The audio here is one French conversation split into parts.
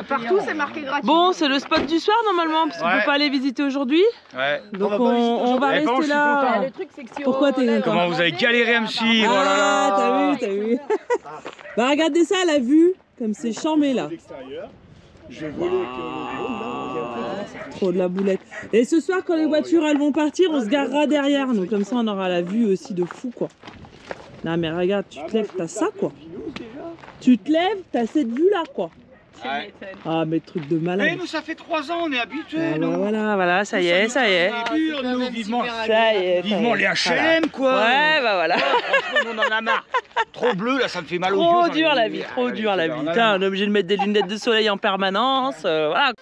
Partout c'est marqué gratuit. Bon, c'est le spot du soir normalement, parce qu'on peut pas aller visiter aujourd'hui. Ouais. Donc on va rester là. Le truc c'est que si Pourquoi t'es content? Comment vous avez galéré à me suivre? Ah, t'as vu. Bah regardez ça, la vue, comme c'est chambé là. Je vais voler avec le drone là. Trop de la boulette. Et ce soir, quand les voitures elles vont partir, on se garera derrière nous. Comme ça, on aura la vue aussi de fou quoi. Non mais regarde, tu te lèves, t'as ça quoi. Tu te lèves, t'as cette vue là quoi. Ouais. Ah mais truc de malade. Mais nous ça fait 3 ans, on est habitués. Ah, bah, voilà, ça y est. Ça y est, vivement. Ça y est. Vivement les HLM quoi. Ouais, bah voilà. Franchement, on en a marre. Trop bleu là, ça me fait mal aux yeux. Trop dur la vie, trop dur la vie. Putain, on est obligé de mettre des lunettes de soleil en permanence. Voilà.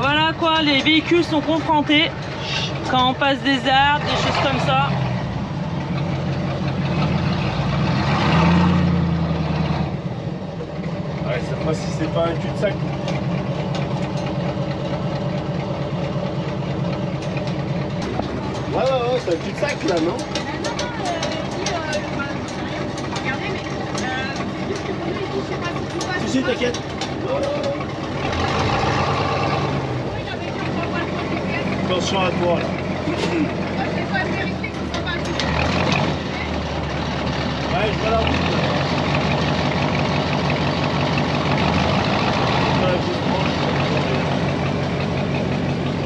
Voilà quoi, les véhicules sont confrontés quand on passe des arbres, des choses comme ça. Ouais, cette fois-ci c'est pas un cul-de-sac. Ouais, c'est un cul-de-sac là, non? Si, t'inquiète. Attention à toi là. Ouais, je vois la route.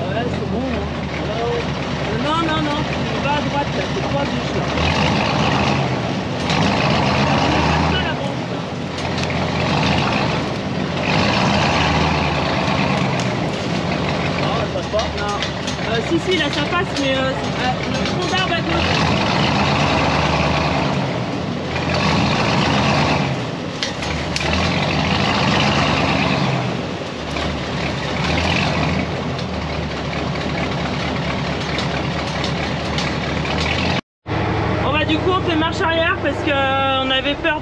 Ouais, c'est bon. Hein. Non, on va à droite là, c'est pas à gauche là. Non. Si, là ça passe, mais le tronc d'arbre à gauche. Bon bah du coup on fait marche arrière parce qu'on avait peur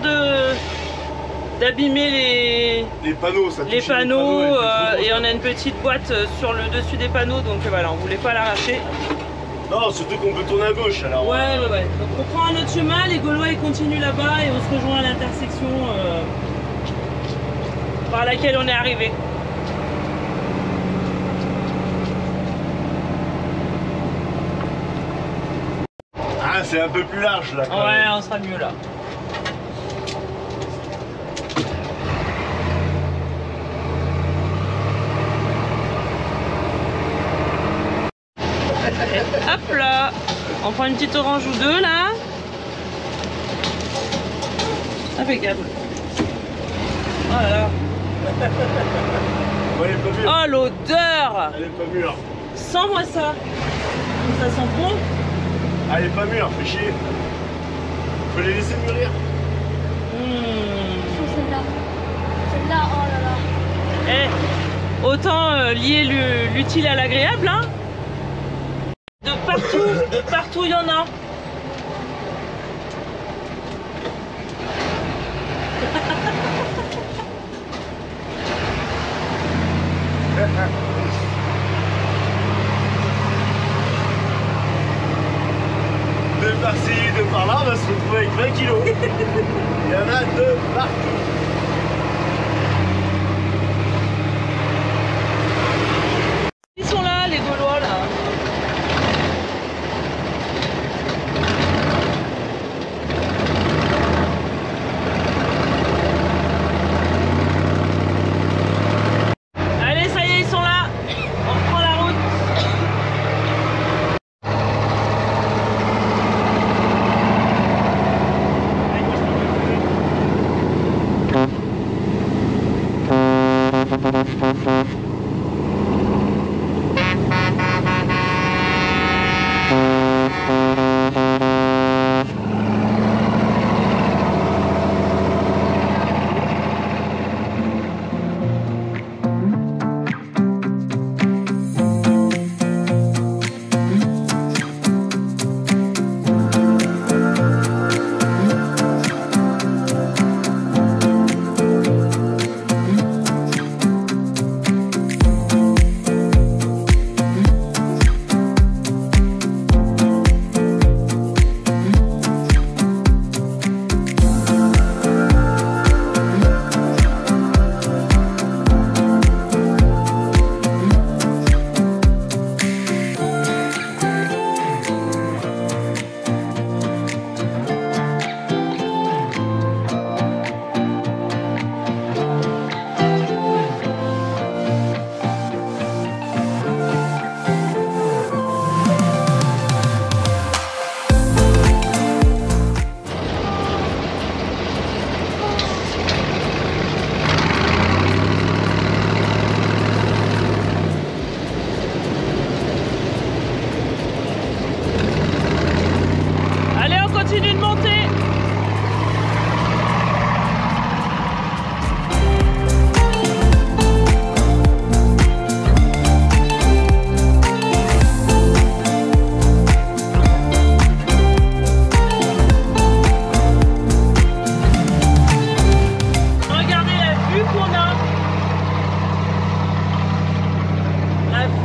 d'abîmer les panneaux, ça les panneaux et on a une petite boîte sur le dessus des panneaux, donc voilà, on voulait pas l'arracher. Non, surtout qu'on peut tourner à gauche alors. Ouais. Donc on prend un autre chemin, les Gaulois ils continuent là-bas et on se rejoint à l'intersection par laquelle on est arrivé. Ah, c'est un peu plus large là. Quand même. On sera mieux là. Hop là, on prend une petite orange ou deux là. Impeccable. Oh là là. Ouais, elle est pas mûre. Oh l'odeur. Elle est pas mûre. Sens-moi ça. Ça sent bon. Ah, elle est pas mûre, fais chier. Faut les laisser mûrir. Celle-là, oh là là. Eh, autant lier l'utile à l'agréable, hein. De partout il y en a. De par-ci, de par-là, on va se retrouver avec 20 kilos. Il y en a de partout. Ils sont là, les Gaulois là. Allez, ça y est, ils sont là. On reprend la route.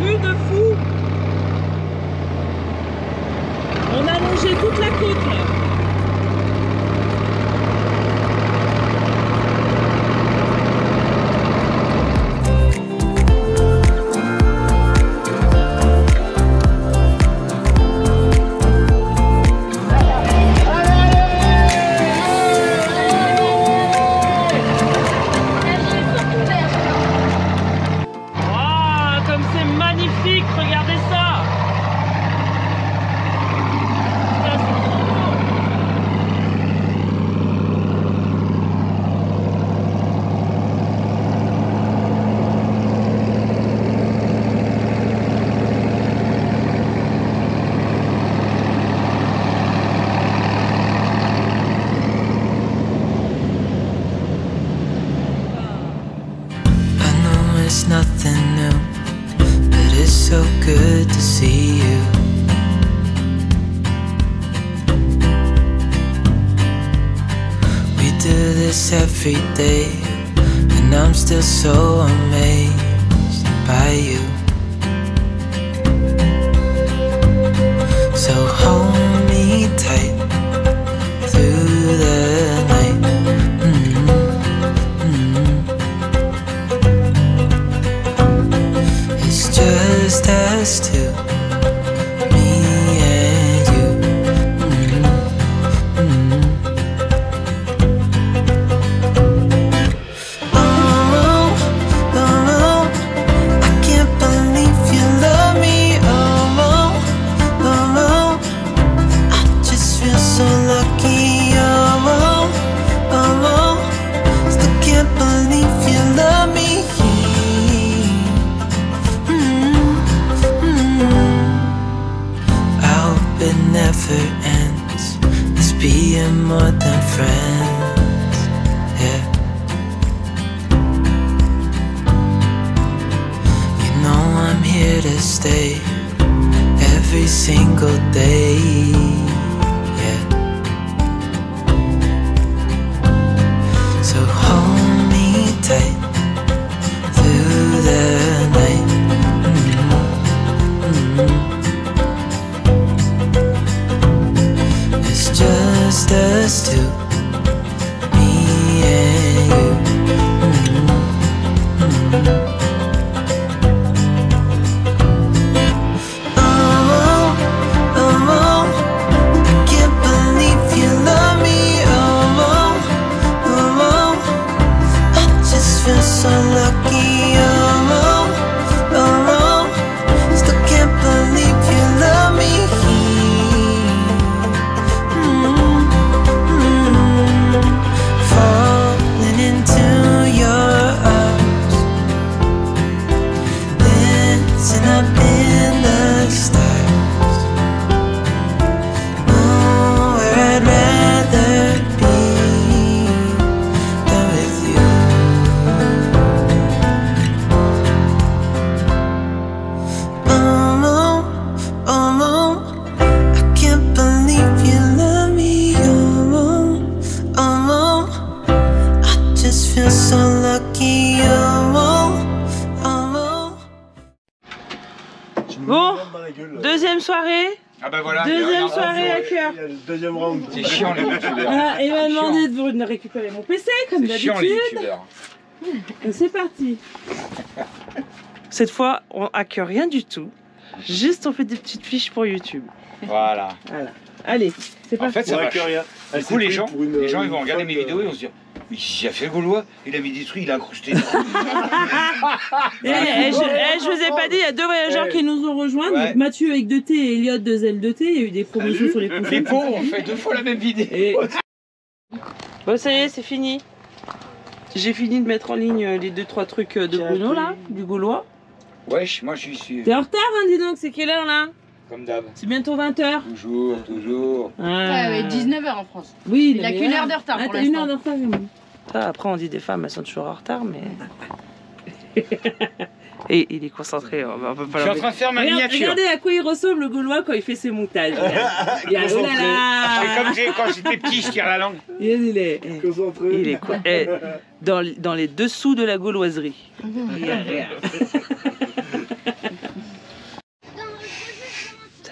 Vue de fou. On a longé toute la côte là. Regardez ça! Putain, c'est trop beau. I know it's nothing new, but it's so good to see you. We do this every day, and I'm still so amazed by you. So hold me tight through the night. It's just us two, me and you. Oh, oh, I can't believe you love me. Oh, oh, I just feel so lucky. Oh, oh, still can't believe you love me. It never ends. Let's be more than friends. Yeah. You know I'm here to stay every single day. Yeah. So hold me tight through the night. Just us two, me and you. Oh, oh, I can't believe you love me. Oh, oh, I just feel so lucky. Oh, oh, still can't believe you love me. Falling into your arms, dancing up in the stars. Oh, where I'd rather be than with you. Oh, oh, I can't believe you love me. Oh, I just feel so lucky. Bon, deuxième soirée. Ah bah voilà. Deuxième soirée à cœur. Il y a le deuxième round. C'est chiant les youtubeurs. Voilà, il m'a C'est demandé de récupérer mon PC comme C'est chiant les d'habitude. youtubeurs. Et c'est parti. Cette fois, on hack rien du tout. Juste on fait des petites fiches pour YouTube. Voilà. Voilà. Allez, c'est En parti. fait, ça Ouais, va. que rien. Du coup, les gens, ils vont regarder mes vidéos et ils vont se dire, mais il a fait le Gaulois, il a mis des trucs, il a incrusté. Je vous ai pas dit, il y a deux voyageurs qui nous ont rejoints. Ouais. Donc Mathieu avec 2T et Elliot 2L2T. Il y a eu des promotions sur les Les poussins. pauvres, on fait 2 fois la même vidéo. Et... Bon, ça y est, c'est fini. J'ai fini de mettre en ligne les 2-3 trucs de Bruno là, du Gaulois. Wesh, moi je suis T'es en retard, hein, dis donc, c'est quelle heure là? comme d'hab. C'est bientôt 20h. Toujours, toujours. Ouais, 19h en France. Oui, Il a qu'une heure de retard pour t'as une heure l'instant. de retard. Ça, après, on dit des femmes, elles sont toujours en retard, mais. Et il est concentré, on peut pas Je suis en train de faire ma miniature. Regardez à quoi il ressemble le Gaulois quand il fait ses montages. Il a, oh là là. C'est comme quand j'étais petit, je tire la langue. Il est, Concentré. il est quoi dans les dessous de la gauloiserie.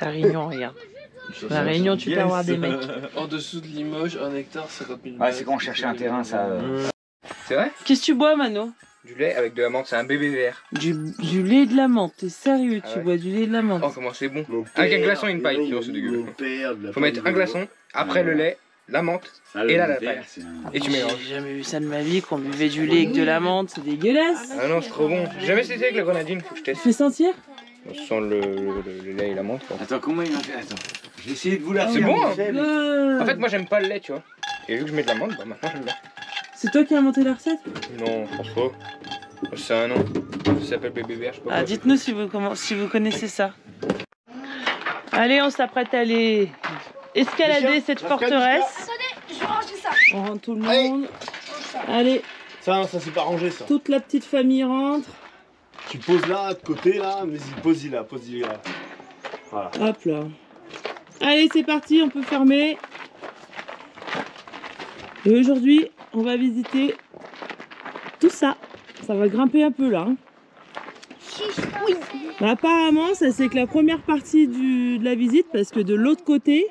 La Réunion, regarde. La Réunion, tu peux avoir des mecs. En dessous de Limoges, 1 hectare, 50 000 Ouais, c'est quand on cherchait un terrain, ça. C'est vrai? Qu'est-ce que tu bois, Mano? Du lait avec de la menthe, c'est un bébé vert. Du lait et de la menthe. T'es sérieux? Ah Tu ouais. bois du lait et de la menthe? Oh, comment c'est bon. Mon Avec un père, glaçon et une paille, non, sinon c'est dégueu. mon père de la Faut mettre un paille. glaçon, après le lait, la menthe, et là la paille. Et tu mélanges. J'ai jamais vu ça de ma vie, qu'on buvait du lait avec de la menthe. C'est dégueulasse. Ah non, c'est trop bon. J'ai jamais essayé avec la grenadine, faut que je Tu teste. fais sentir? On sent le lait et la menthe, quoi. Attends, comment il m'a fait? Attends. J'ai essayé de vous la C'est faire. bon, hein. Michel. En fait, moi j'aime pas le lait, tu vois. Et vu que je mets de la menthe, bah maintenant j'aime bien. C'est toi qui as inventé la recette? Non, je pense pas. C'est un nom. Ça s'appelle bébé vert, je sais pas. Ah, quoi. dites-nous si vous connaissez ça. Allez, on s'apprête à aller escalader cette forteresse. Je vais ranger ça. On rentre tout le monde. Allez, Ça c'est pas rangé ça. toute la petite famille rentre. Tu poses là, de côté là, mais pose-y là, pose-y là. Voilà. Hop là. Allez, c'est parti, on peut fermer. Et aujourd'hui, on va visiter tout ça. Ça va grimper un peu là. Hein. Oui. Bah, apparemment, ça c'est que la première partie de la visite, parce que de l'autre côté,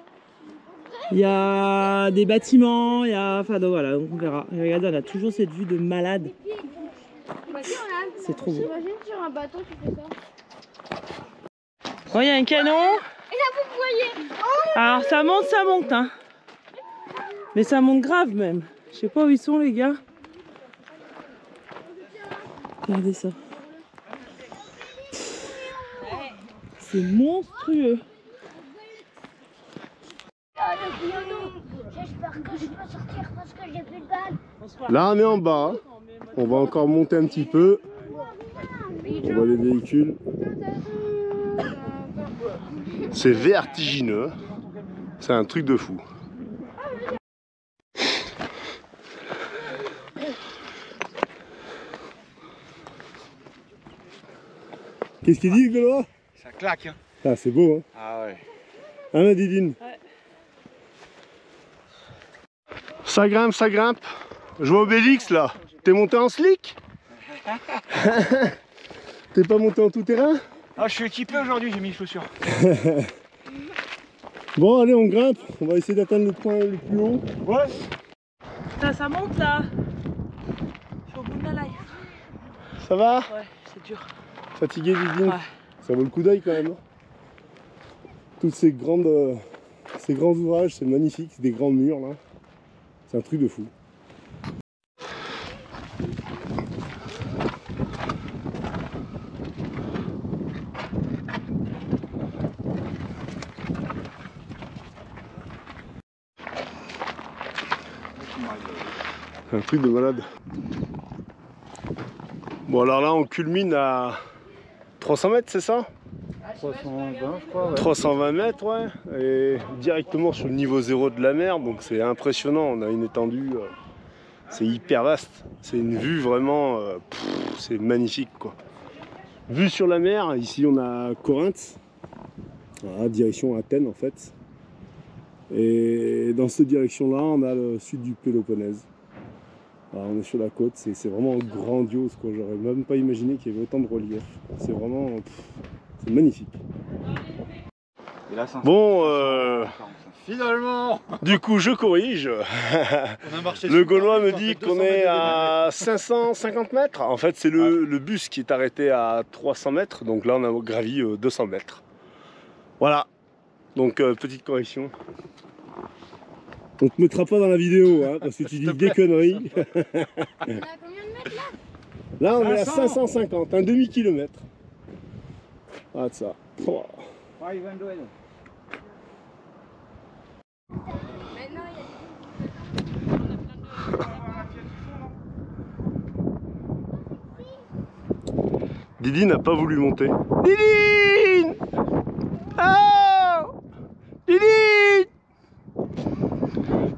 il y a des bâtiments, il y a... Enfin donc, voilà, on verra. Et regardez, on a toujours cette vue de malade. C'est trop beau. T'imagines sur un bateau, tu fais ça. Bon, il y a un canon. Et là, vous voyez. Alors ça monte, hein. Mais ça monte grave même. Je sais pas où ils sont les gars. Regardez ça. C'est monstrueux. J'espère que je peux sortir parce que j'ai plus de balles. Là on est en bas. On va encore monter un petit peu. On voit les véhicules. C'est vertigineux. C'est un truc de fou. Qu'est-ce qu'il dit, Gaulois? Ça claque, hein. Ah, c'est beau, hein. Ah ouais. Hein, la Didine? Ouais. Ça grimpe, ça grimpe. Je vois Obélix, là. T'es monté en slick? T'es pas monté en tout terrain? Ah, je suis équipé aujourd'hui, j'ai mis les chaussures. Bon, allez, on grimpe. On va essayer d'atteindre le point le plus haut. Ouais. Putain, ça monte là. Je suis au bout de la life. Ça va? Ouais, c'est dur. Fatigué, Didine? Ouais. Ça vaut le coup d'œil quand même. Hein. Toutes ces grands ouvrages, c'est magnifique, c'est des grands murs là. C'est un truc de fou. C'est un truc de malade. Bon alors là on culmine à 300 mètres, c'est ça? 320, je crois. Ouais. 320 mètres, ouais, et directement sur le niveau zéro de la mer, donc c'est impressionnant. On a une étendue, c'est hyper vaste. C'est une vue vraiment, c'est magnifique quoi. Vue sur la mer, ici on a Corinthe, voilà, direction Athènes en fait. Et dans cette direction-là, on a le sud du Péloponnèse. Alors, on est sur la côte, c'est vraiment grandiose quoi. J'aurais même pas imaginé qu'il y avait autant de relief. C'est vraiment, c'est magnifique. Et là, 500. Bon, finalement, du coup, je corrige. On a marché Le Gaulois me dit qu'on est à 550 mètres. En fait, c'est le bus qui est arrêté à 300 mètres. Donc là, on a gravi 200 mètres. Voilà. Donc, petite correction. On te mettra pas dans la vidéo, hein, parce que tu dis des conneries. On a combien de mètres là? Là, on est à 550, un demi-kilomètre. Ah, de ça. Oh. Maintenant, Didi n'a pas voulu monter. Didi! Oh! Didi!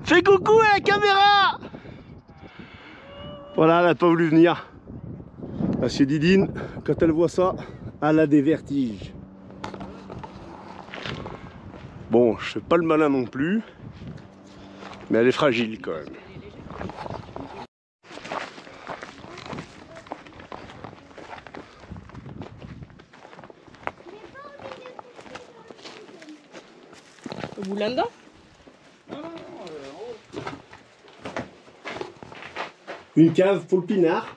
Fais coucou à la caméra! Voilà, elle n'a pas voulu venir. Parce que Didine, quand elle voit ça, elle a des vertiges. Bon, je fais pas le malin non plus, mais elle est fragile quand même. bout là-dedans. Une cave pour le pinard.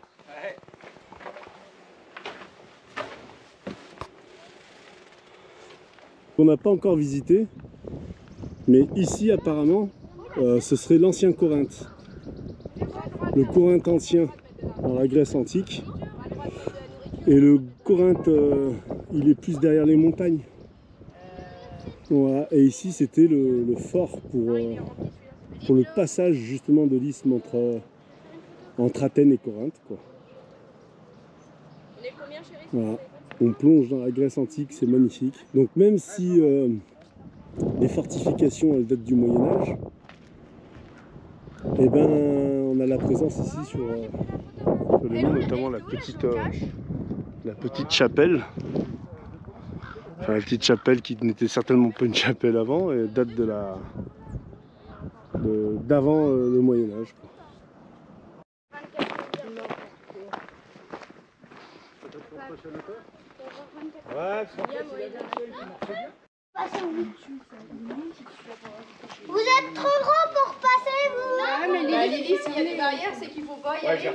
On n'a pas encore visité, mais ici apparemment ce serait l'ancien Corinthe. Le Corinthe ancien dans la Grèce antique. Et le Corinthe, il est plus derrière les montagnes. Voilà. Et ici c'était le fort pour le passage justement de l'isthme entre Athènes et Corinthe, quoi. Voilà. On plonge dans la Grèce antique, c'est magnifique. Donc même si les fortifications elles datent du Moyen-Âge, eh ben on a la présence ici sur les monts, notamment la petite chapelle. Enfin, la petite chapelle qui n'était certainement pas une chapelle avant et date d'avant le Moyen-Âge. Vous êtes trop gros pour passer, vous. Ah, mais Lily, s'il y a des barrières, c'est qu'il faut pas y aller.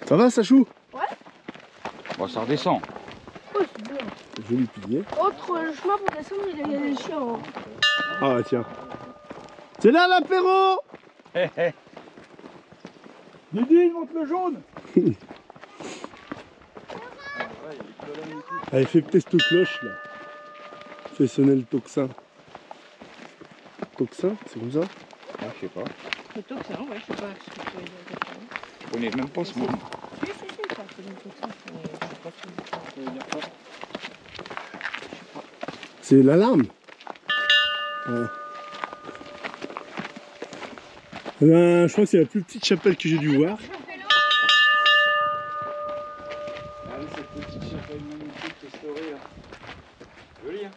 Ça va, Sachou? Ouais. Bon, ça redescend. Oh, c'est bien. Joli pilier. Autre chemin pour descendre, il y a des chiens. Ah tiens. C'est là l'apéro. Didi, monte le jaune. Elle fait test cloche là. Fait sonner le tocsin. Tocsin, c'est comme ça? Ah, je sais pas. Le tocsin, ouais, je sais pas ce que tu veux dire. Je connais même pas ce mot. Si, ça c'est le tocsin. C'est l'alarme. Ouais. Eh ben, je crois que c'est la plus petite chapelle que j'ai dû voir. Ah oui, cette petite chapelle magnifique qui est storée là. Joli, hein?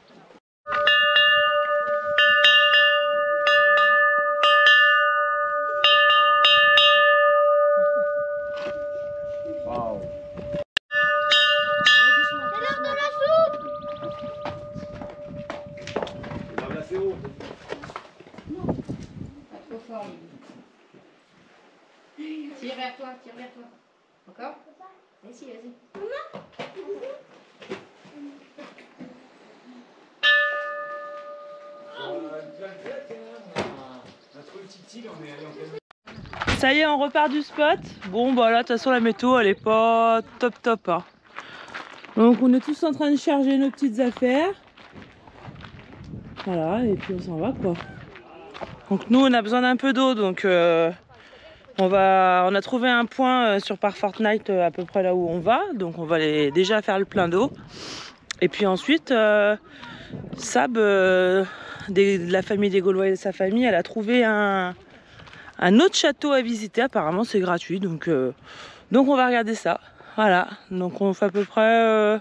Waouh! C'est l'heure de la soupe. C'est la glacéro. Trop fort. Tire vers toi, tire vers toi. Encore? Vas-y, vas-y. Ça y est, on repart du spot. Bon, bah là, de toute façon, la météo, elle est pas top, hein. Donc, on est tous en train de charger nos petites affaires. Voilà, et puis on s'en va, quoi. Donc, nous, on a besoin d'un peu d'eau, donc on a trouvé un point sur par Fortnite à peu près là où on va. Donc, on va aller déjà faire le plein d'eau. Et puis ensuite, Sab, de la famille des Gaulois et de sa famille, elle a trouvé un autre château à visiter. Apparemment c'est gratuit, donc on va regarder ça. Voilà, donc on fait à peu près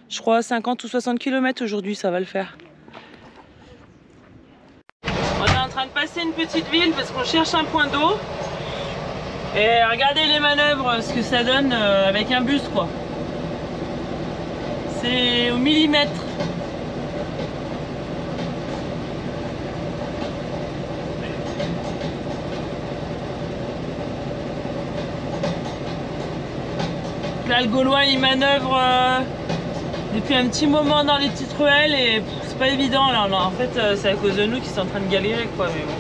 je crois 50 ou 60 km aujourd'hui, ça va le faire. On est en train de passer une petite ville parce qu'on cherche un point d'eau. Et regardez les manœuvres, ce que ça donne avec un bus, quoi. C'est au millimètre. Là, le Gaulois, il manœuvre depuis un petit moment dans les petites ruelles et c'est pas évident. Là, en fait, c'est à cause de nous qui sont en train de galérer, quoi. Mais bon,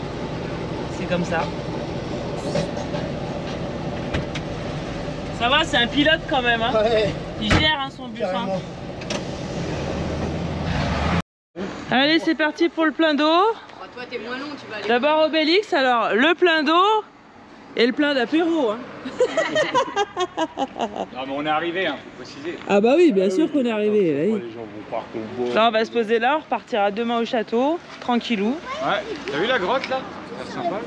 c'est comme ça. Ça va, c'est un pilote quand même, hein. Ouais. Il gère hein, son bus. Hein. Allez, c'est parti pour le plein d'eau. Bah, toi, t'es moins long, tu vas aller. D'abord Obélix, alors le plein d'eau et le plein d'apéro. Hein. Non, mais on est arrivé, hein, faut préciser. Ah bah oui, bien sûr qu'on est arrivé. Les Oui. gens vont croire qu'on boit. Là, on va se poser là, on repartira demain au château, tranquillou. Ouais, t'as vu la grotte là? C'est sympa.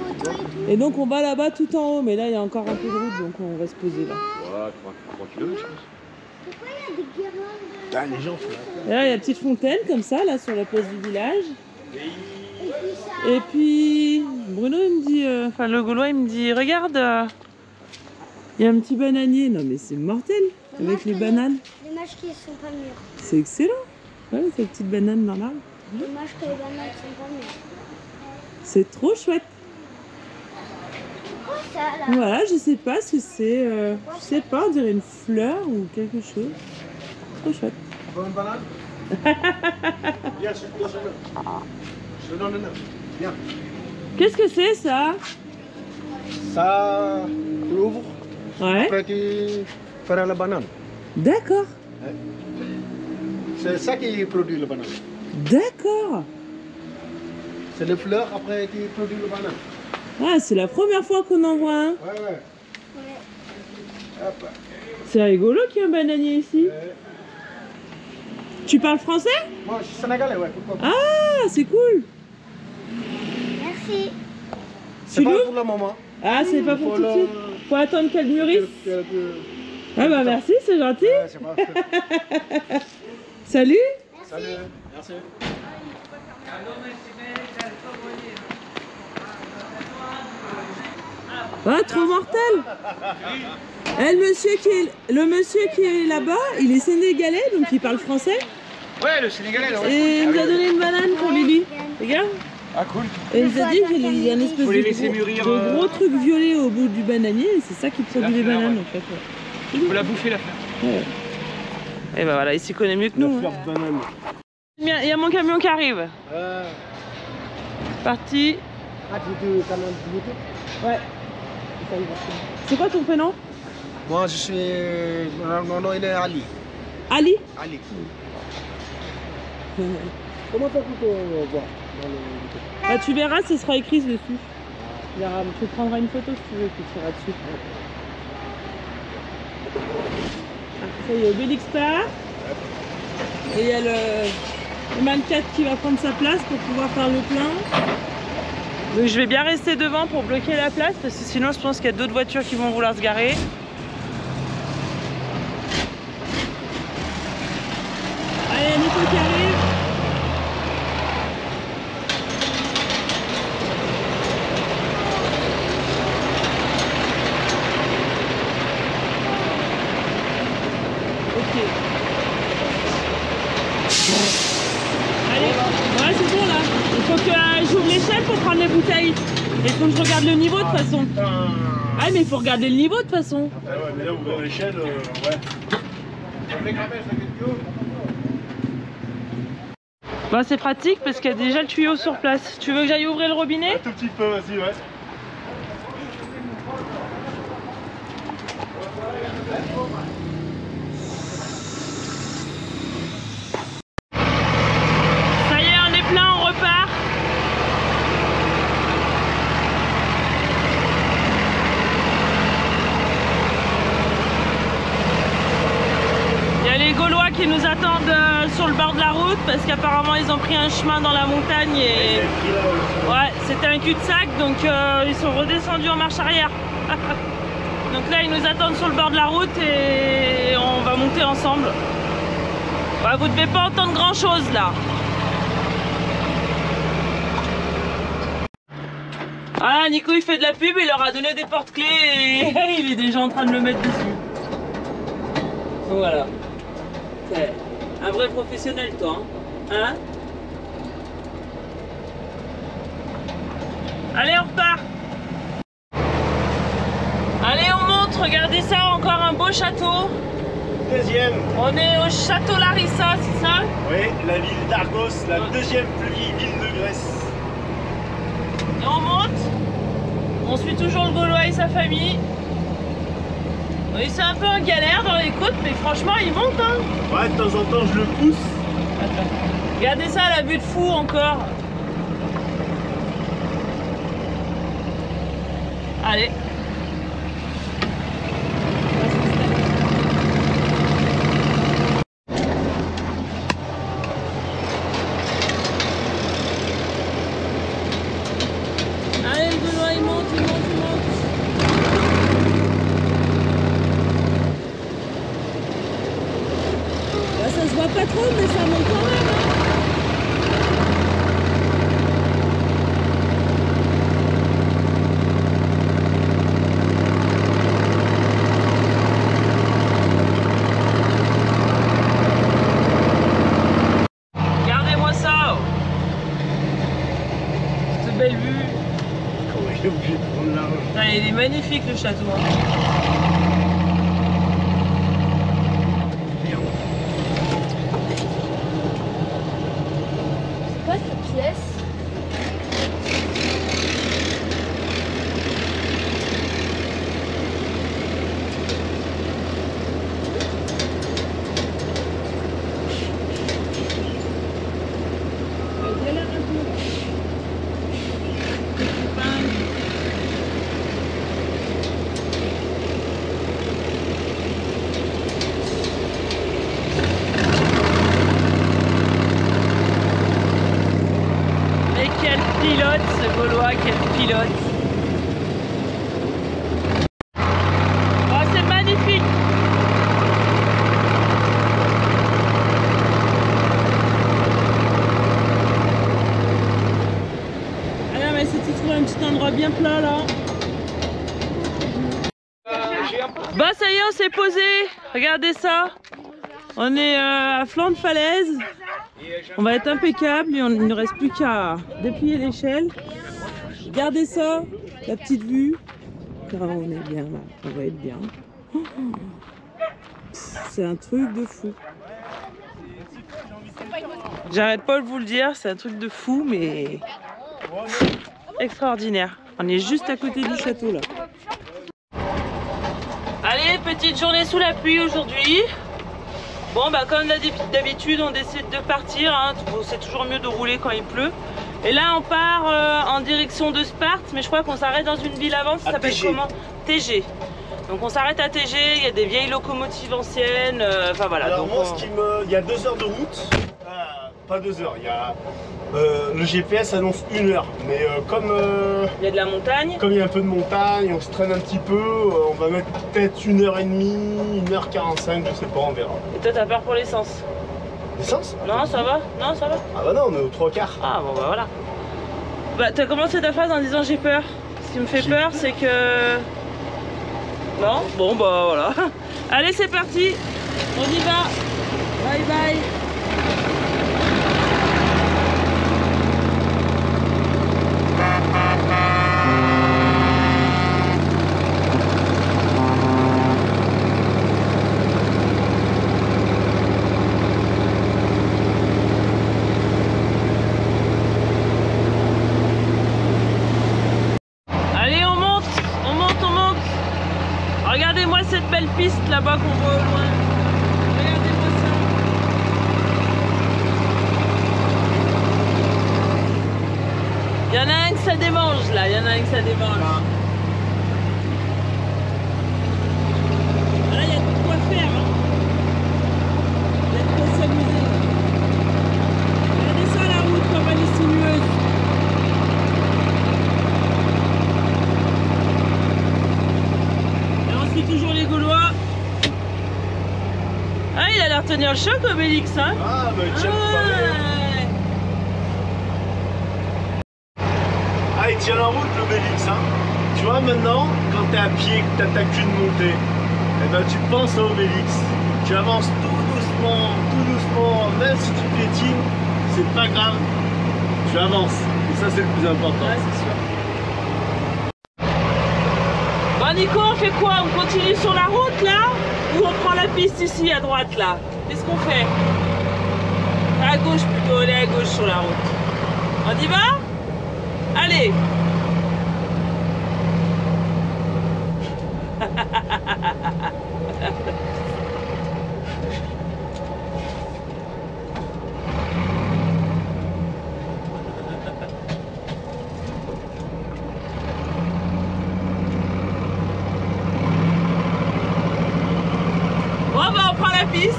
Et donc on va là-bas tout en haut, mais là il y a encore un peu de route, donc on va se poser là. Ouais, 3 km, je pense. Pourquoi il y a des guirlandes? Ah, les gens sont là. Et là il y a une petite fontaine comme ça, là sur la place du village. Et puis ça. Et puis Bruno il me dit, enfin le Gaulois il me dit, regarde, Il y a un petit bananier. Non mais c'est mortel avec les bananes. Dommage qu'ils sont pas mûrs. C'est excellent. Ouais, cette petite banane dans l'arbre. Dommage que les bananes sont pas mûres. C'est trop chouette. Quoi ça là? Voilà, je sais pas ce que c'est. Je sais pas, on dirait une fleur ou quelque chose. Trop chouette. Une banane? Viens, je te donne une. Viens. Qu'est-ce que c'est ça? Ça l'ouvre, Ouais. après tu feras la banane. D'accord. C'est ça qui produit la banane. D'accord. C'est les fleurs, après tu produis la banane. Ah, c'est la première fois qu'on en voit un. Ouais. Hop. C'est rigolo qu'il y ait un bananier ici. Tu parles français? Moi, je suis sénégalais, ouais, pourquoi pas. Ah, c'est cool. Merci. C'est Tu pas l'ouvres? pour le moment. Ah, c'est pas pour tout de suite. Faut attendre qu'elle mûrisse. Ah bah merci, c'est gentil. Ouais, c'est pas... Salut. Salut, merci. Ah, trop mortel. Eh, le monsieur qui est là-bas, il est sénégalais, donc il parle français. Ouais, le Sénégalais là. Et il nous a donné une banane pour Lily. Regarde. Ah, cool. Et il nous a dit qu'il y a une espèce Faut les laisser mûrir, de gros truc violet au bout du bananier, et c'est ça qui produit les fleur, bananes ouais. en fait. Faut la bouffer la fleur. Ouais. Et bah voilà, il s'y connaît mieux que nous. Fleur de banane. Il y a mon camion qui arrive. Parti. Ah, tu es canal YouTube? Ouais. C'est quoi ton prénom? Moi, je suis... Mon nom, il est Ali. Ali. Ali. Comment t'as pu te voir dans le YouTube? Bah, tu verras, ce sera écrit dessus. Tu verras, tu prendras une photo si tu veux, puis tu iras dessus. Après, il y a Obélix Par. Et il y a le Man 4 qui va prendre sa place pour pouvoir faire le plein. Donc je vais bien rester devant pour bloquer la place parce que sinon je pense qu'il y a d'autres voitures qui vont vouloir se garer. Allez, Nico qui arrive. Ok. Allez, ouais c'est bon là. Il faut que j'ouvre l'échelle pour prendre les bouteilles. Il faut que je regarde le niveau de toute façon. Ah mais il faut regarder le niveau de toute façon. Ah ouais, mais là, vous voyez l'échelle, ouais. Bah c'est pratique parce qu'il y a déjà le tuyau sur place. Tu veux que j'aille ouvrir le robinet? Un tout petit peu, vas-y, ouais. Ça y est, on est plein, on repart. Il y a les Gaulois qui nous attendent sur le bord de la route parce qu'apparemment ils ont pris un chemin dans la montagne et ouais, c'était un cul-de-sac, donc ils sont redescendus en marche arrière. Donc là ils nous attendent sur le bord de la route et on va monter ensemble. Ouais, vous devez pas entendre grand chose là. Ah, Nico il fait de la pub, il leur a donné des porte-clés et il est déjà en train de le mettre dessus. Donc voilà. C'est un vrai professionnel toi, hein? Allez, on repart. Allez, on monte, regardez ça, encore un beau château. Deuxième. On est au château Larissa, c'est ça? Oui, la ville d'Argos, la deuxième plus vieille ville de Grèce. Et on monte. On suit toujours le Gaulois et sa famille. Oui, c'est un peu en galère dans les côtes, mais franchement, il monte, hein. Ouais, de temps en temps, je le pousse. Regardez ça, la vue de fou encore. Allez. Allez, le Gaulois, il monte, il monte, il monte. Là, ça se voit pas trop, mais ça monte quand même, hein. château. Hein. C'est quoi cette pièce? Pilote, ce Gaulois, quel pilote! Oh, c'est magnifique! Ah non, mais si tu trouves un petit endroit bien plat là. Bah ça y est, on s'est posé. Regardez ça. On est à flanc de falaise. On va être impeccable et il ne reste plus qu'à déplier l'échelle. Regardez ça, la petite vue. Ah, on est bien là, on va être bien. C'est un truc de fou. J'arrête pas de vous le dire, c'est un truc de fou, mais extraordinaire. On est juste à côté du château là. Allez, petite journée sous la pluie aujourd'hui. Bon bah comme d'habitude on décide de partir, hein. C'est toujours mieux de rouler quand il pleut. Et là on part en direction de Sparte, mais je crois qu'on s'arrête dans une ville avant, ça s'appelle comment? TG. Donc on s'arrête à TG, il y a des vieilles locomotives anciennes, enfin voilà. Alors donc, moi il y a 2 heures de route, pas 2 heures, il y a... le GPS annonce 1 heure, mais comme il y a de la montagne. Comme il y a un peu de montagne, on se traîne un petit peu, on va mettre peut-être 1h30, 1h45, je sais pas, on verra. Et toi t'as peur pour l'essence? L'essence? Non, ça va? Non, ça va? Ah bah non, on est aux 3/4. Ah bon bah voilà. Bah t'as commencé ta phrase en disant j'ai peur. Ce qui me fait peur c'est que... Non? Bon bah voilà. Allez c'est parti, on y va. Bye bye. Regardez-moi cette belle piste là-bas qu'on voit au loin. Regardez-moi ça. Il y en a un que ça démange là, il y en a un que ça démange. Là, il y a de quoi faire. Hein. Il y a de quoi s'amuser. Regardez ça la route, comme elle est sinueuse. Toujours les Gaulois. Ah, il a l'air de tenir le choc, Obélix, hein? Ah, bah tiens, ah, il tient la route, l'Obélix, hein? Tu vois, maintenant, quand t'es à pied, que t'as ta queue de montée, eh ben, tu penses à Obélix. Tu avances tout doucement, même si tu piétines, c'est pas grave. Tu avances. Et ça, c'est le plus important. Ouais, c'est sûr. Bon Nico, on fait quoi? On continue sur la route là? Ou on prend la piste ici à droite là? Qu'est-ce qu'on fait? À gauche plutôt, aller à gauche sur la route. On y va? Allez! Bon bah on prend la piste.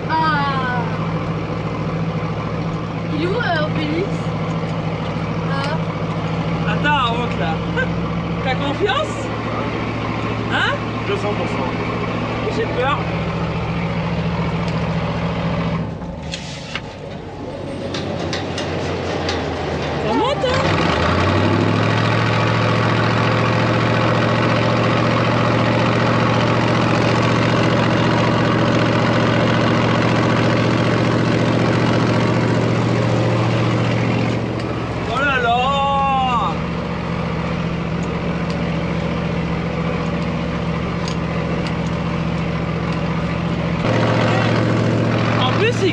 Ah. Il est où Obélix? Ah. Attends, on monte là. T'as confiance? Hein? 200%. J'ai peur. Ça monte hein?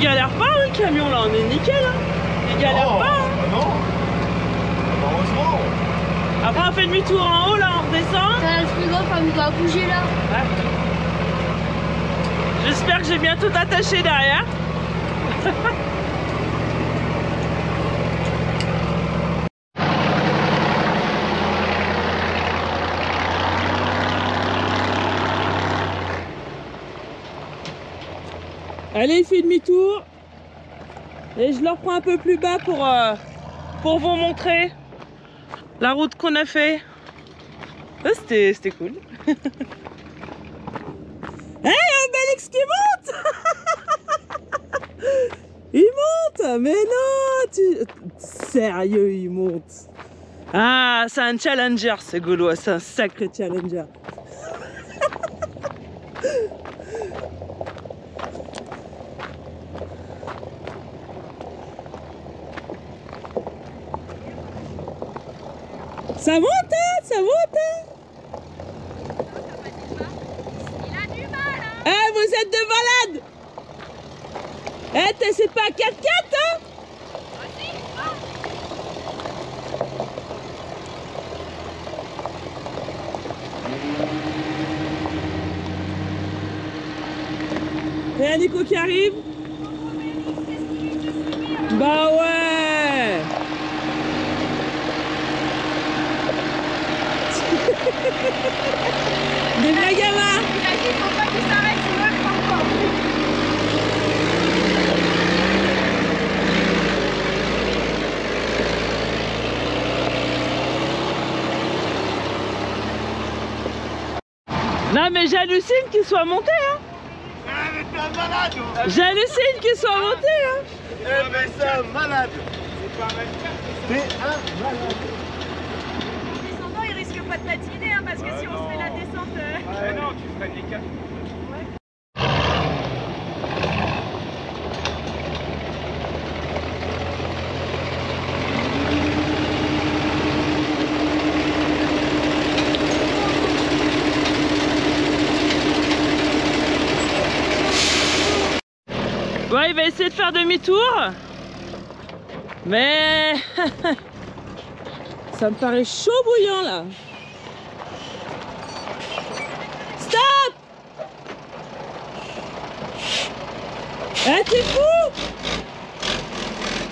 galère pas hein, le camion là, on est nickel hein. Il galère pas hein. Non. Heureusement. Après on fait demi-tour en haut là, on redescend. T'as le frigo, enfin, nous doit bouger là. Ouais. J'espère que j'ai bien tout attaché derrière. Allez, il fait demi-tour. Et je le reprends un peu plus bas pour vous montrer la route qu'on a fait. C'était cool. Hey, un Bélix qui monte. Il monte. Mais non, sérieux, il monte. Ah, c'est un challenger ce Gaulois, c'est un sacré challenger. Ça monte, hein, ça monte, hein. Il a du mal, hein. Eh, vous êtes de malades. Eh, c'est pas 4x4, hein. Et un Nico qui arrive. Bah ouais. Des blagues à marre. Il a dit faut pas qu'il s'arrête, sinon il prend pas. Non mais j'hallucine qu'il soit monté hein. J'hallucine qu'il soit monté hein. Eh mais c'est un malade. C'est pas un malade. C'est un malade. En descendant, il risque pas de patiner, hein, parce que si on se fait la descente... Ouais, non, tu ferais des cas. Ouais, il va essayer de faire demi-tour. Mais ça me paraît chaud bouillant là. Stop! Eh, t'es fou?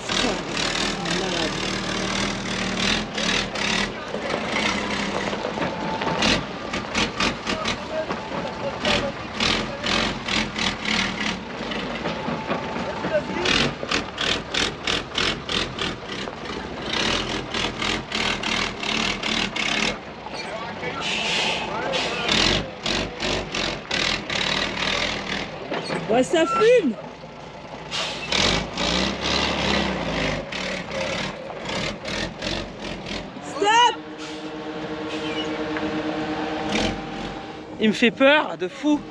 Putain, malade. Ouais, ça fume. Stop. Il me fait peur de fou.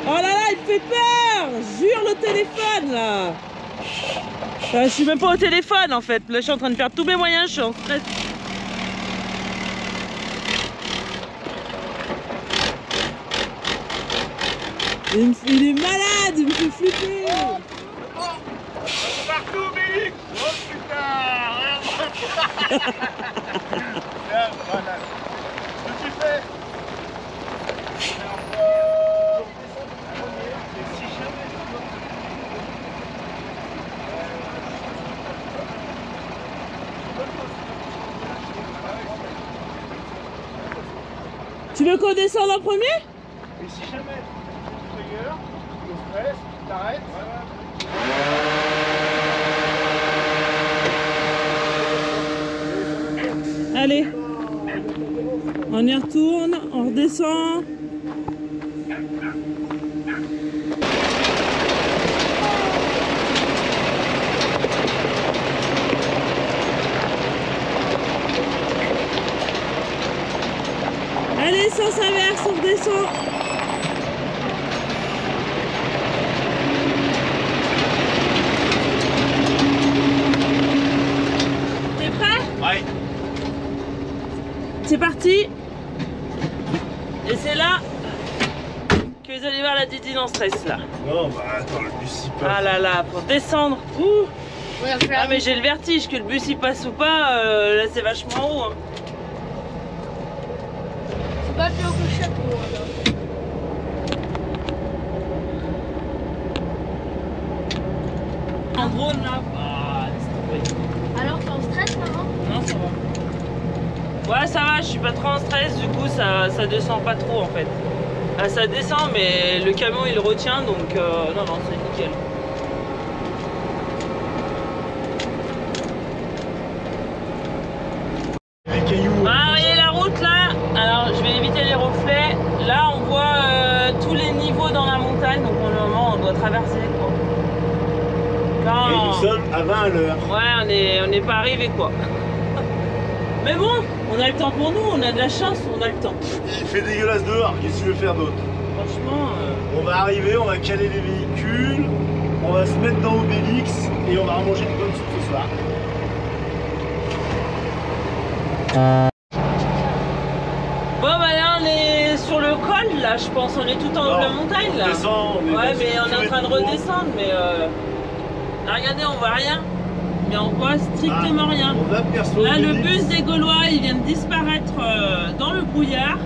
Oh là là, il fait peur! Jure le téléphone là! Je suis même pas au téléphone en fait. Là, je suis en train de perdre tous mes moyens, je suis en stress. Il est malade, il me fait flipper! Partout, Bélix. Oh putain. Voilà. Qu'est-ce que tu fais? Tu veux qu'on descende en premier? Et si jamais tu te trigger, le stress, tu t'arrêtes. Allez, on y retourne, on redescend. Allez, sens inverse, on redescend. c'est parti. Et c'est là que vous allez voir la Didine en stress là. Non, bah attends, le bus il passe. Ah là là, pour descendre. Ah mais j'ai le vertige, que le bus il passe ou pas, là c'est vachement haut. Hein. C'est pas plus haut que le château. En drone là, ah, laisse tomber. Alors t'es en stress maman? Non, ça va. Ouais, ça va, je suis pas trop en stress, du coup ça descend pas trop en fait. Ah, ça descend, mais le camion il retient, donc non, non, c'est nickel. Les cailloux. Ah, vous voyez la route là? Alors, je vais éviter les reflets. Là, on voit tous les niveaux dans la montagne, donc pour le moment, on doit traverser quoi. Là, Et nous sommes à 20 à l'heure. ouais, on n'est pas arrivé quoi. Mais bon, on a le temps pour nous, on a de la chance, on a le temps. Il fait dégueulasse dehors, qu'est-ce que tu veux faire d'autre? Franchement. On va arriver, on va caler les véhicules, on va se mettre dans Obélix et on va manger une bonne soupe ce soir. Bon, bah là, on est sur le col là, je pense. On est tout en haut de la montagne là. On descend, on est Ouais, dans mais une on est en train de kilomètre redescendre, mais là, regardez, on voit rien. Mais on voit strictement rien. On aperçoit Là, le Obélix. bus des Gaulois, il vient de disparaître dans le brouillard.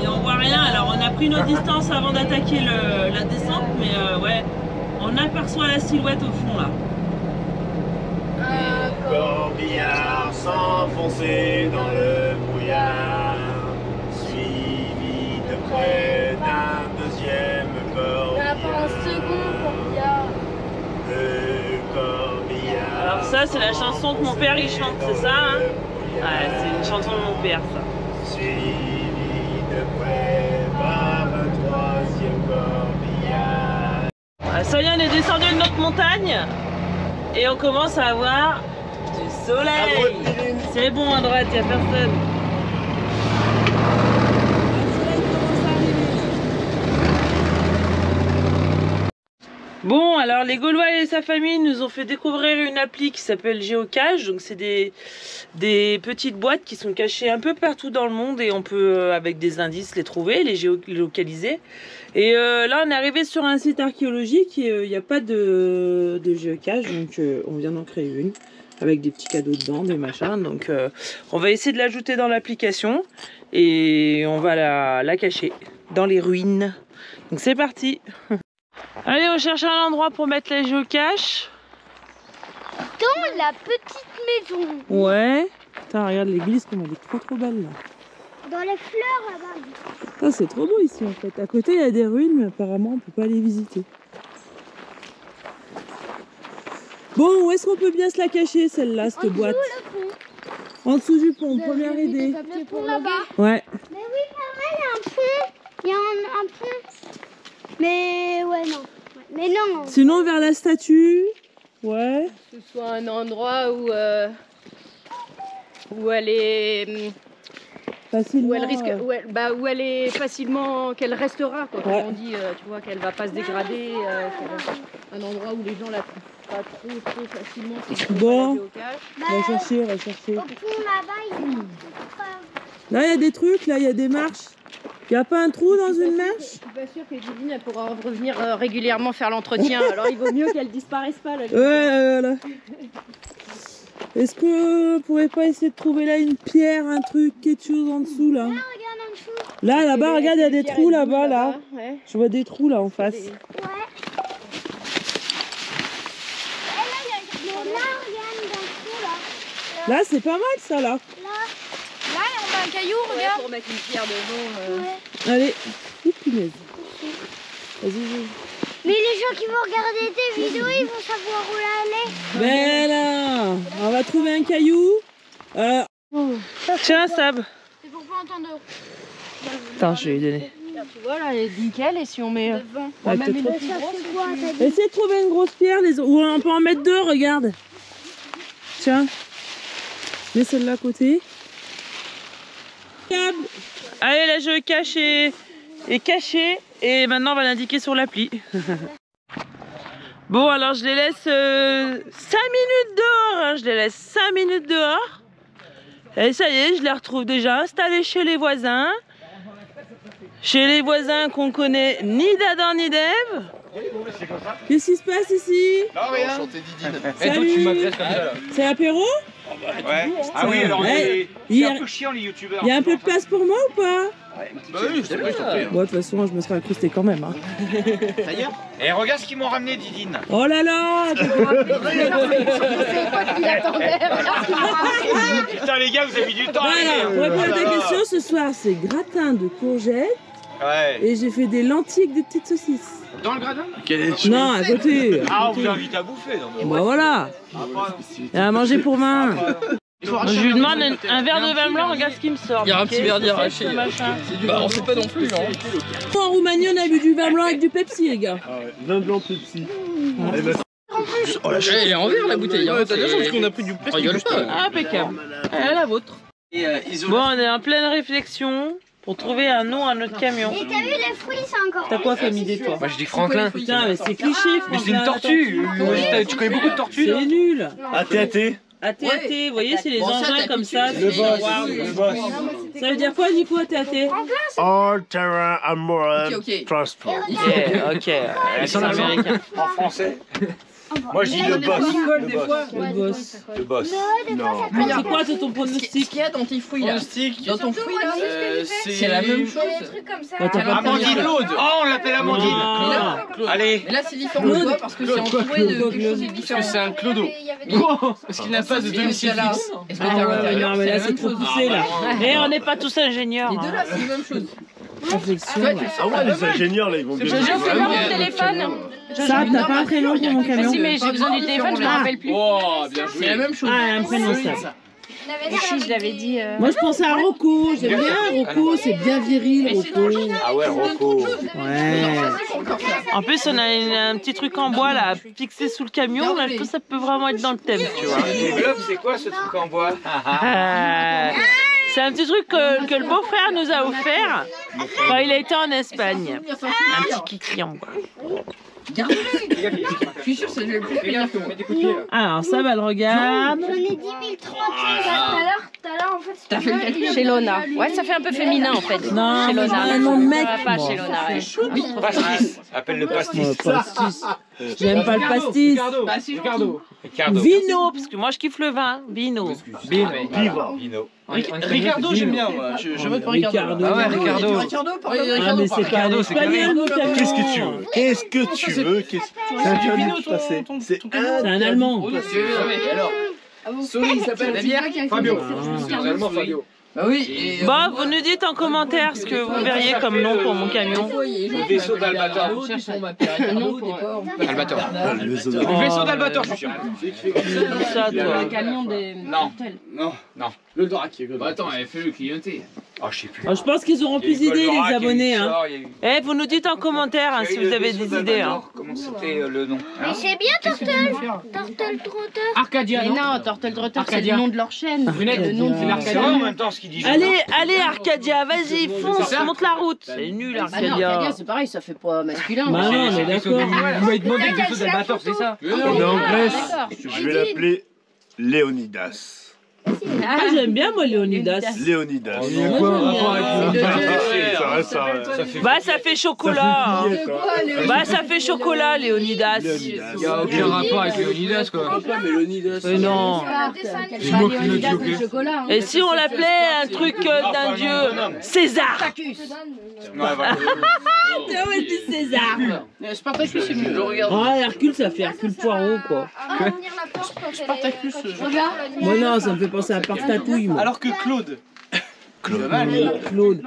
Et on voit rien. Alors, on a pris nos distances avant d'attaquer la descente, mais ouais, on aperçoit la silhouette au fond là. Corbillard s'enfoncer dans le brouillard, suivi de près d'un deuxième corbillard. Pas un second corbillard. De corbillard. Alors ça, c'est la chanson que mon père il chante, c'est ça hein? Ouais, c'est une chanson de mon père ça. Suivi de près par un troisième corbillard. Ah, ça y est, on est descendu de notre montagne et on commence à avoir du À soleil. droite, Dylan. C'est bon à droite, il n'y a personne. Bon, alors les Gaulois et sa famille nous ont fait découvrir une appli qui s'appelle Géocache. Donc c'est des petites boîtes qui sont cachées un peu partout dans le monde et on peut avec des indices les trouver, les géolocaliser. Et là on est arrivé sur un site archéologique et il n'y a pas de géocache, donc on vient d'en créer une avec des petits cadeaux dedans, des machins. Donc on va essayer de l'ajouter dans l'application et on va la cacher dans les ruines. Donc c'est parti. Allez, on cherche un endroit pour mettre la géocache. Dans la petite maison. Ouais. Putain, regarde l'église comme elle est trop belle là. Dans les fleurs là-bas. Ah, c'est trop beau ici en fait. À côté il y a des ruines mais apparemment on peut pas les visiter. Bon, où est-ce qu'on peut bien se la cacher celle-là, cette boîte? En dessous du pont, première idée. Le pont là-bas. Ouais. Mais oui, pareil, il y a un pont. Il y a un pont. Mais ouais, non. Mais non. Sinon vers la statue. Ouais. Que ce soit un endroit où elle est Facilement. où elle risque où elle est facilement qu'elle restera quoi. Comme on dit tu vois qu'elle va pas se dégrader un endroit où les gens la trouvent pas trop facilement. Bon. Bah, On va chercher. au pont là-bas, il y a Là il y a des trucs, là il y a des marches. Il n'y a pas un trou dans une marche? Je suis pas sûre que Divine elle pourra revenir régulièrement faire l'entretien. Alors il vaut mieux qu'elle disparaisse pas là. Ouais, voilà. Est-ce que vous pourrez pas essayer de trouver là une pierre, un truc, quelque chose en dessous là? regarde en dessous. Là, là-bas, regarde, il y a des trous là-bas, là. Ouais. Je vois des trous là en face. Ouais. Mais là, regarde dans le trou là. Là, c'est pas mal ça là. Là, on a un caillou, regarde. Pour mettre une pierre devant. Ouais. Allez. Ouh, punaise. Vas-y. Mais les gens qui vont regarder tes vidéos, ils vont savoir où aller. Ben là, on va trouver un caillou. Tiens, Sab. C'est pour pas entendre. Attends, je vais lui donner. Tu vois là, elle est nickel et si on met Ah, même t'es une trop- plus grosse. Essaye de trouver une grosse pierre, ou on peut en mettre deux, regarde. Tiens. Mets celle-là à côté. Allez, là, je cache est caché. Et maintenant, on va l'indiquer sur l'appli. Bon, alors, je les laisse 5 minutes dehors. Hein. Je les laisse 5 minutes dehors. Et ça y est, je les retrouve déjà installés chez les voisins. Chez les voisins qu'on connaît ni d'Adam ni d'Ève. Qu'est-ce qui se passe ici? Non, rien. Salut. C'est l'apéro? Ouais. Ah oui, alors c'est un peu chiant les youtubeurs. Il y a un peu de place pour moi ou pas? Bah oui, je t'ai pris. Bon, de toute façon, je me serais incrusté quand même. Hein. Et regarde ce qu'ils m'ont ramené, Didine. Oh là là. Putain les gars, vous avez mis du temps à Voilà, arriver. pour répondre à ta question, ce soir, c'est gratin de courgettes. Ouais. Et j'ai fait des lentilles avec des petites saucisses. Dans le gradin? Non, à côté. Ah, on vous invite à bouffer. Bah voilà. Et à manger pour 20. Je lui demande un verre de vin blanc, regarde ce qu'il me sort. Il y a un petit verre d'arraché. Bah on sait pas non plus hein. En Roumanie, on a bu du vin blanc avec du Pepsi, les gars. Ah ouais, vin blanc Pepsi. Eh ben, Oh la elle est en verre la bouteille. Hein. T'as de la chance qu'on a pris du Pepsi. Rigole pas. Impeccable. Elle la vôtre. Bon, on est en pleine réflexion pour trouver un nom à notre camion. Et t'as vu les fruits, c'est encore. T'as quoi comme idée, toi? Moi je dis Franklin. Putain, mais c'est cliché, Mais c'est une tortue. Tu connais beaucoup de tortues là? C'est nul. AT-AT. AT-AT, vous voyez, c'est les Bon, ça, engins t'as comme piqué, ça. Le c'est- boss. Waouh. Le boss. Ça veut dire quoi, Nico, AT-AT? All Terrain Amoral Ok. Transport. Yeah, ok. C'est américain. En français. Moi je dis le boss. Le boss. Le boss. Non. C'est quoi, c'est ton Ce pronostic? qu'il y a dans tes fruits là. Dans ton fruit là, c'est la même chose. Bah, t'as pas Amandine. pris. Oh, on l'appelle Amandine. Non. Allez. Mais là c'est différent de toi parce que c'est entouré de quelque chose de différent. Parce que c'est un clodo. Parce qu'il n'a pas de Est-ce que domicile t'as là- fixe. est-ce que Ah t'as à ouais, l'intérieur, non, mais c'est là, la c'est même trop chose. poussé, là. Et on n'est pas tous ingénieurs. Les deux là, hein. c'est la même chose. Réflexion. Toi, ouais. tu Ah ouais, les ingénieurs là, ils vont bien. Je fais pas mon téléphone. Ça, t'as pas un prénom pour mon camion? Si, mais j'ai besoin du téléphone, je me rappelle plus. Oh, bien C'est la joué. même chose. Ah, un prénom, ça. Si, je l'avais dit. Moi, je pensais à Rocco. J'aime bien Rocco. C'est bien viril, Rocco. Ah ouais, Rocco. Ouais. En plus, on a un petit truc en bois là, fixé sous le camion. Là, je trouve que ça peut vraiment être dans le thème, tu vois. Développe, c'est quoi ce truc en bois? C'est un petit truc que le beau-frère nous a offert quand il a été en Espagne. Un petit kiki en bois. Je suis sûr que c'est le plus plaisir que moi. Alors, ça va, le regarde. J'en ai 10 000 30 tout à l'heure, en fait, T'as fait le calcul Chez Lona. Ouais, ça fait un peu féminin en fait. Non, Chez mais Lona. c'est un nom de mec. Pas moi. chez Lona, ouais. Pastis. Appelle le pastis. Pastis. J'aime pas le pastis. Bah si, Ricardo. Ricardo. Vino, parce que moi je kiffe le vin. Vino. Viva. Vino. Ricardo, j'aime bien moi. Je vote pour Ricardo. Ricardo. Ah ouais, Ricardo. Ricardo, par Ah, mais c'est pas un espagnol, mon camion. Qu'est-ce que tu veux? Qu'est-ce que tu veux? C'est interdit de passer. C'est C'est un Allemand. Alors, Sorry, il s'appelle la bière. Fabio. C'est vraiment Fabio. Bah oui, et. Bon, vous nous dites en commentaire ce que vous verriez comme nom pour mon camion. Le vaisseau d'Albator. Albator. le vaisseau Le vaisseau d'Albator, je suis sûr. C'est ça, toi. Le camion des. Non. Non. Le Dorak. Bah attends, fais-le clienter. Ah, je sais plus. Je pense qu'ils auront plus d'idées, les abonnés. Hein. Il y a eu- Eh, vous nous dites en commentaire hein, si vous avez des idées. Hein. Comment c'était le nom? Mais c'est bien, Turtle Trotter. Arcadia. Mais non, Turtle Trotter, c'est le nom de leur chaîne. Brunette, Le nom c'est de C'est vrai en même temps ce qu'il dit. Allez, Arcadia, vas-y, fonce, monte la route. C'est nul, Ah non, Arcadia. Arcadia, c'est pareil, ça fait pas masculin. Bah non, mais d'accord. Vous m'avez demandé le vaisseau d'Albator, c'est ça? On est en Grèce. d'accord. Je vais l'appeler Léonidas. Ah, j'aime bien, moi, Léonidas. Léonidas. Bah, ça fait chocolat. Hein. Bah, ça fait chocolat, Léonidas. Il y a aucun rapport avec Léonidas quoi. Mais non. Dis-moi qui l'a dit, ok. Chocolat. Et si on l'appelait un truc d'un dieu? César. Ah, ouais, c'est César. Spartacus, c'est mieux. Je regarde. Ah, Hercule, ça fait Hercule Poirot, quoi. Spartacus. Moi, non, ça me fait penser à Partatouille, moi. Alors que Claude. Claude.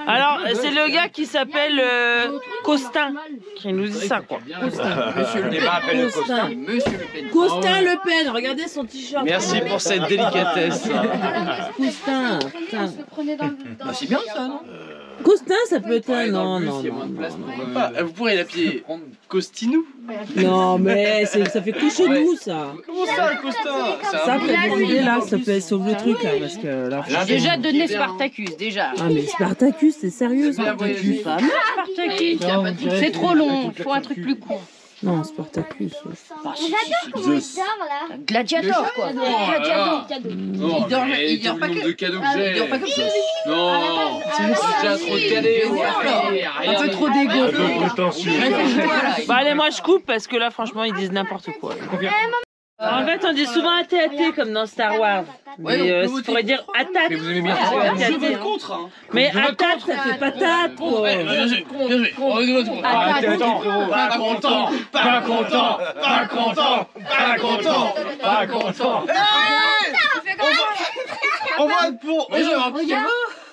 Alors, c'est le gars qui s'appelle Costin qui nous dit ça, quoi. Monsieur Le Pen. appelle le Costin. Monsieur Le Pen. Costin Le Pen, regardez son t-shirt. Merci pour cette délicatesse. Costin. Putain. Bah, c'est bien ça, non? Costin, ça peut être un. Non. Vous pourrez l'appeler Costinou. Non, mais ça fait cochonou, ça. Comment ça, Costin? Ça, t'as des idées là, ça peut être sauve le truc là, parce que là. Déjà donné Spartacus, déjà. Ah, mais Spartacus, c'est sérieux, Spartacus. Pas mal, Spartacus. C'est trop long, il faut un truc plus court. Non, Spartacus. Ouais. J'adore comment il dort là. Gladiator quoi. Gladiator. Non, il dort pas que... de cadeaux que j'ai. Il dort pas comme ça. Non, c'est déjà trop de cadeaux. Un peu trop d'égo. Un peu prétentieux. Bah allez, moi je coupe parce que là franchement ils disent n'importe quoi. En fait on dit souvent AT-AT comme dans Star Wars. Mais tu pourrais dire attaque. Mais vous aimez bien je vais contre. Hein. Mais attaque ça fait patate quoi. Bien joué. Attends, pas content. Pas content. Pas content. Pas content. Pas content. On va être pour. Mais j'ai un petit calva.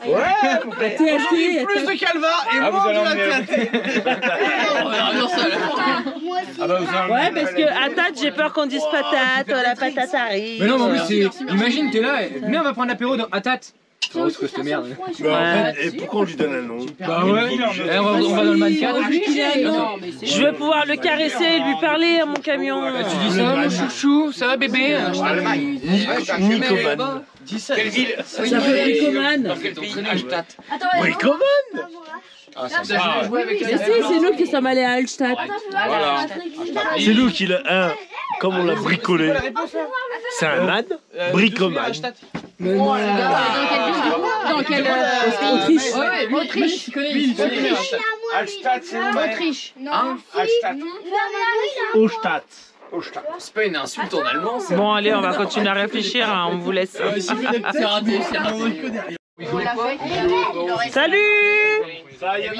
Ouais, AT-AT. plus de calva et moins de la Ouais, parce que attaque, j'ai peur qu'on dise patate, la patate arrive. Mais non, mais en plus, imagine, t'es là, mais on va prendre l'apéro dans Atate. Ça va, cette merde. Mais en fait, et pourquoi on lui donne un nom? Bah ouais, on va dans le mannequin. Je vais pouvoir le caresser et lui parler à mon camion. Tu dis ça, mon chouchou, ça va bébé? Nicoman. Quelle ville? Ça fait Bricoman. Bricoman? C'est nous qui sommes allés à Hallstatt. Voilà. C'est nous qui l'a. Comme on l'a bricolé. C'est un âne? Bricoman. Dans quelle Autriche. Autriche. Hallstatt, c'est où? Autriche. Ostad. C'est pas une insulte en allemand, c'est... Bon allez, on va continuer à réfléchir, hein, on vous laisse. Salut! Allez,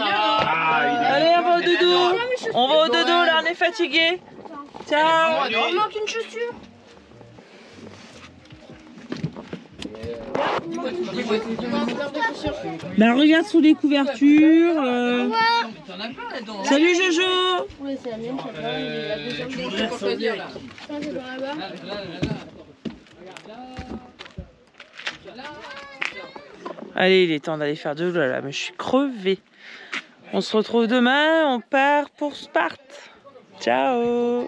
on va au dodo. On va au dodo, là, on est fatigué. Ciao! Il manque une chaussure. Bah regarde sous les couvertures. Salut Jojo! Oui, c'est la mienne, la deuxième. Allez, il est temps d'aller faire de l'eau là, mais je suis crevée. On se retrouve demain, on part pour Sparte. Ciao!